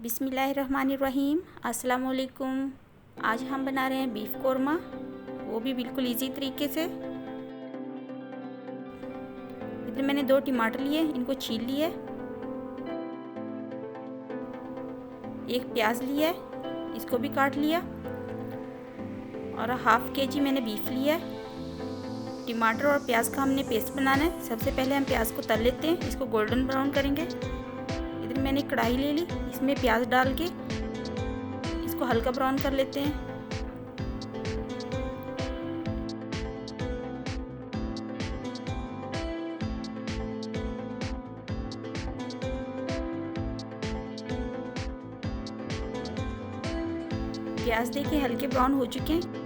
बिस्मिल्लाहिर्रहमानिर्रहीम। अस्सलाम वालेकुम। आज हम बना रहे हैं बीफ कोरमा, वो भी बिल्कुल इजी तरीके से। इधर मैंने 2 टमाटर लिए, इनको छील लिया। 1 प्याज लिया है, इसको भी काट लिया। और हाफ केजी मैंने बीफ लिया है। टमाटर और प्याज का हमने पेस्ट बनाना है। सबसे पहले हम प्याज को तल लेते हैं, इसको गोल्डन ब्राउन करेंगे। इधर मैंने कढ़ाई ले ली, इसमें प्याज डाल के इसको हल्का ब्राउन कर लेते हैं। प्याज देखिए हल्के ब्राउन हो चुके हैं।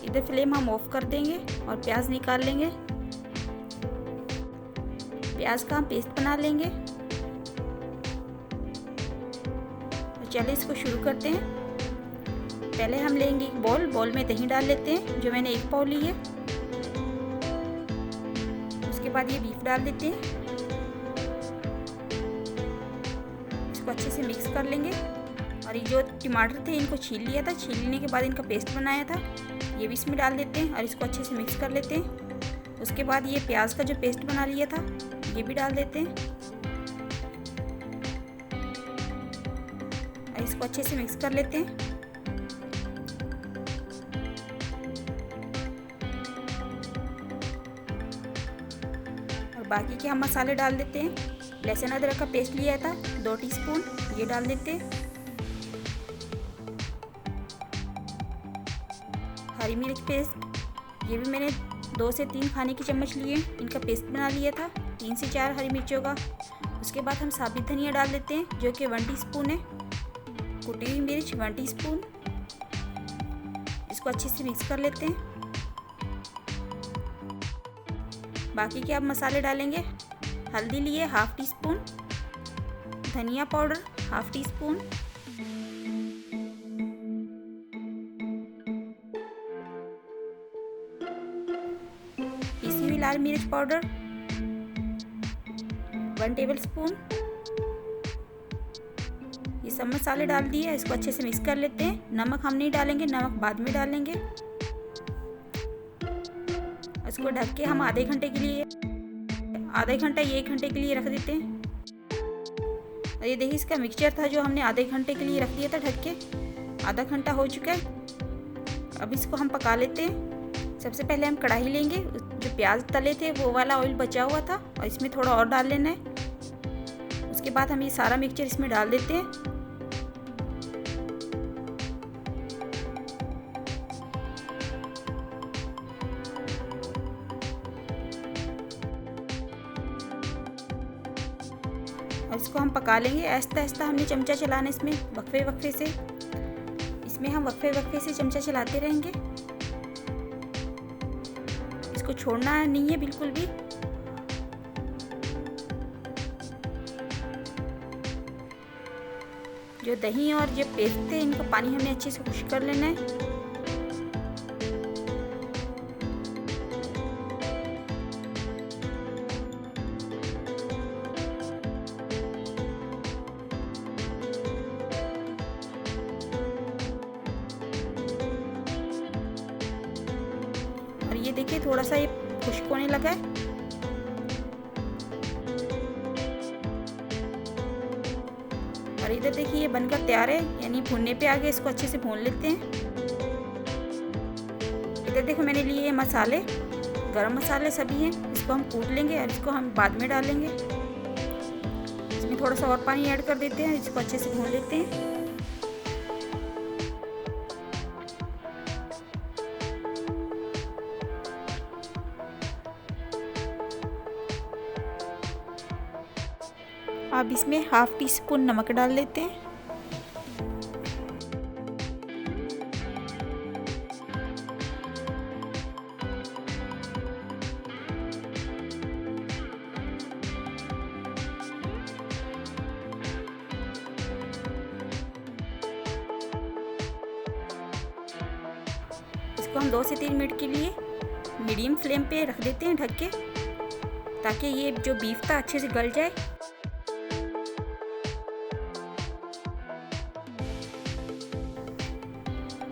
इधर फ्लेम हम ऑफ कर देंगे और प्याज निकाल लेंगे। प्याज का हम पेस्ट बना लेंगे। तो चलिए इसको शुरू करते हैं। पहले हम लेंगे एक बॉल में दही डाल लेते हैं, जो मैंने 1 पाव ली है। उसके बाद ये बीफ डाल देते हैं, इसको अच्छे से मिक्स कर लेंगे। और ये जो टमाटर थे इनको छील लिया था, छीलने के बाद इनका पेस्ट बनाया था, ये भी इसमें डाल देते हैं और इसको अच्छे से मिक्स कर लेते हैं। उसके बाद ये प्याज का जो पेस्ट बना लिया था ये भी डाल देते हैं और इसको अच्छे से मिक्स कर लेते हैं। और बाकी के हम मसाले डाल देते हैं। लहसुन अदरक का पेस्ट लिया था 2 टीस्पून, ये डाल देते हैं। हरी मिर्च पेस्ट, ये भी मैंने 2 से 3 खाने के चम्मच लिए, इनका पेस्ट बना लिया था। 3 से 4 हरी मिर्चों का। उसके बाद हम साबित धनिया डाल देते हैं, जो कि 1 टीस्पून है। कुटी हुई मिर्च 1 टीस्पून। इसको अच्छे से मिक्स कर लेते हैं। बाकी के अब मसाले डालेंगे। हल्दी लिए 1/2 टीस्पून, धनिया पाउडर 1/2 टीस्पून, पिसी हुई लाल मिर्च पाउडर 1 टेबलस्पून। ये सब मसाले डाल दिए, इसको अच्छे से मिक्स कर लेते हैं। नमक हम नहीं डालेंगे, नमक बाद में डालेंगे। इसको ढक के हम आधे घंटे के लिए, आधा घंटा या 1 घंटे के लिए रख देते हैं। और ये देखिए इसका मिक्सचर था जो हमने आधे घंटे के लिए रख दिया था ढक के। आधा घंटा हो चुका है। अब इसको हम पका लेते हैं। सबसे पहले हम कढ़ाई लेंगे, जो प्याज तले थे वो वाला ऑयल बचा हुआ था और इसमें थोड़ा और डाल लेना है। उसके बाद हम ये सारा मिक्सचर इसमें डाल देते हैं। और इसको हम पका लेंगे आहिस्ता आहिस्ता। हमने चमचा चलाना इसमें वक्फे वक्फे से, इसमें हम वक्फे वक्फे से चमचा चलाते रहेंगे। इसको छोड़ना नहीं है बिल्कुल भी। जो दही और जो पेस्ट थे इनका पानी हमें अच्छे से खुश कर लेना है। और ये देखिए थोड़ा सा ये खुश्क होने लगा है। और इधर देखिए ये बनकर तैयार है, यानी भूनने पे आ गए। इसको अच्छे से भून लेते हैं। इधर देखो मैंने लिए ये मसाले, गरम मसाले सभी हैं। इसको हम कूट लेंगे और इसको हम बाद में डालेंगे। इसमें थोड़ा सा और पानी ऐड कर देते हैं, इसको अच्छे से भून लेते हैं। अब इसमें 1/2 टीस्पून नमक डाल देते हैं। इसको हम 2 से 3 मिनट के लिए मीडियम फ्लेम पे रख देते हैं ढक के, ताकि ये जो बीफ था अच्छे से गल जाए।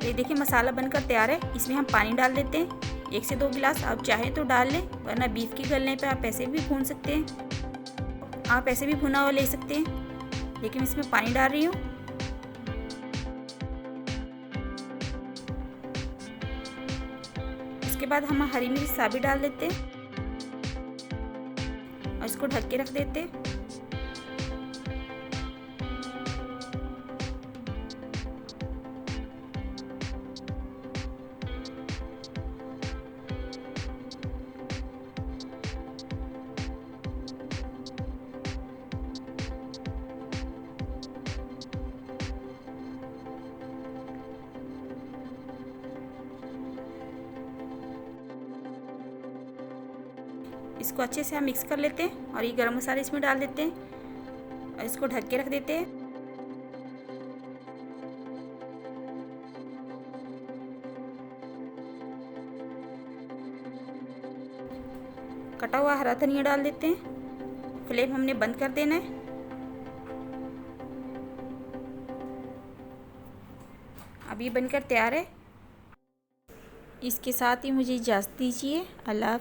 ये देखिए मसाला बनकर तैयार है। इसमें हम पानी डाल देते हैं 1 से 2 गिलास। आप चाहें तो डाल लें, वरना बीफ के गलने पे आप ऐसे भी भून सकते हैं। आप ऐसे भी भुना हुआ ले सकते हैं, लेकिन इसमें पानी डाल रही हूँ। इसके बाद हम हरी मिर्च साबुत डाल देते हैं और इसको ढक के रख देते हैं। इसको अच्छे से हम मिक्स कर लेते हैं और ये गरम मसाला इसमें डाल देते हैं और इसको ढक के रख देते हैं। कटा हुआ हरा धनिया डाल देते हैं। फ्लेम हमने बंद कर देना है। अब ये बनकर तैयार है। इसके साथ ही मुझे इजाज़त दीजिए। अल्लाह।